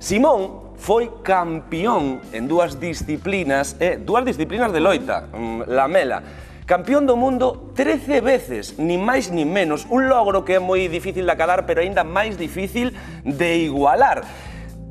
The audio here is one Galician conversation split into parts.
Simón foi campeón en dúas disciplinas de loita, lamela. Campeón do mundo 13 veces, ni máis ni menos, un logro que é moi difícil de acadar, pero aínda máis difícil de igualar.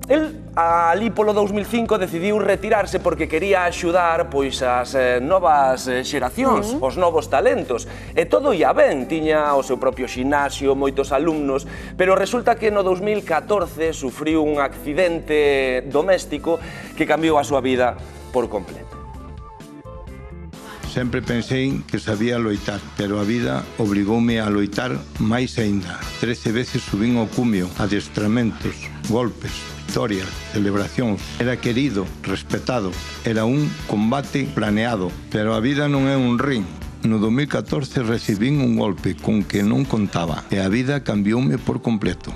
El, ali polo 2005, decidiu retirarse porque quería axudar pois as novas xeracións, os novos talentos. E todo ia ben, tiña o seu propio ximnasio, moitos alumnos, pero resulta que no 2014 sufriu un accidente doméstico que cambiou a súa vida por completo. Sempre pensei que sabía loitar, pero a vida obrigoume a loitar máis aínda. 13 veces subín ao cumio, adestramentos, golpes, victorias, celebracións. Era querido, respetado, era un combate planeado, pero a vida non é un ring. No 2014 recibín un golpe con que non contaba e a vida cambioume por completo.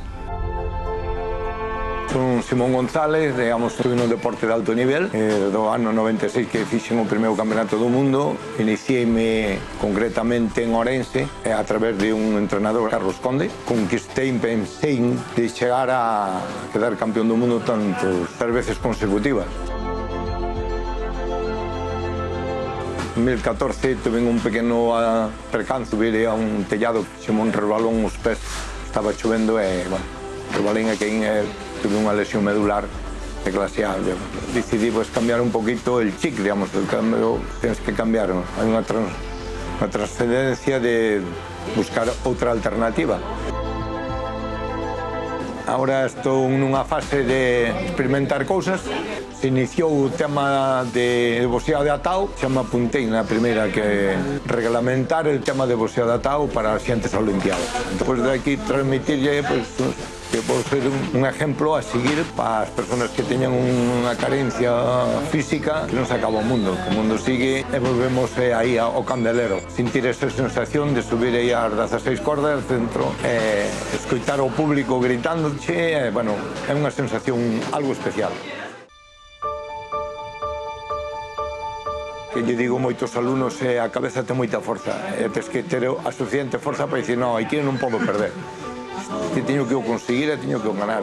Son Simón González, digamos, estuve no deporte de alto nivel. Do ano 96 que fixen o primeiro campeonato do mundo, iniciei-me concretamente en Orense a través de un entrenador, Carlos Conde. Conquistei, pensei de chegar a quedar campeón do mundo tantas veces consecutivas. En 2014 tuve un pequeno percance, subirei a un tellado, Simón resbalón os pés, estaba chovendo e, bueno, resbalín e caín e tuve unha lesión medular de clase A. Decidí cambiar un poquito el chip, digamos, el cambio tienes que cambiar. Hai unha trascendencia de buscar outra alternativa. Ahora estou nunha fase de experimentar cousas. Se iniciou o tema de boxeo de atao, xa me apuntei na primeira que reglamentar el tema de boxeo de atao para as xentes olimpiadas. Despois de aquí transmitirlle, que pode ser un exemplo a seguir para as persoas que teñan unha carencia física que non se acaba o mundo. O mundo sigue e volvemos aí ao candelero. Sentir esa sensación de subir aí ás 16 cordas dentro e escoitar o público gritándoche, bueno, é unha sensación algo especial. Que lle digo a moitos alumnos a cabeza ten moita forza e tens que ter a suficiente forza para dicir non, aquí non podo perder. Que teño que o conseguir e teño que o ganar.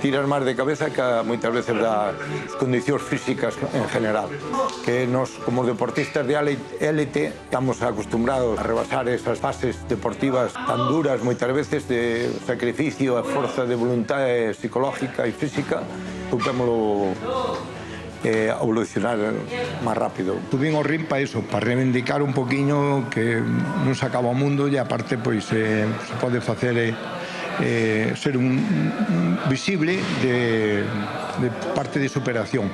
Tiras máis de cabeza que moitas veces das condicións físicas en general. Que nos, como deportistas de élite, estamos acostumbrados a rebasar esas fases deportivas tan duras moitas veces de sacrificio e forza de voluntade psicológica e física. Ocupémolo evolucionar máis rápido. Subín ao ring para iso, para reivindicar un poquinho que non se acaba o mundo e aparte pois se pode facer ser un visible de parte de superación.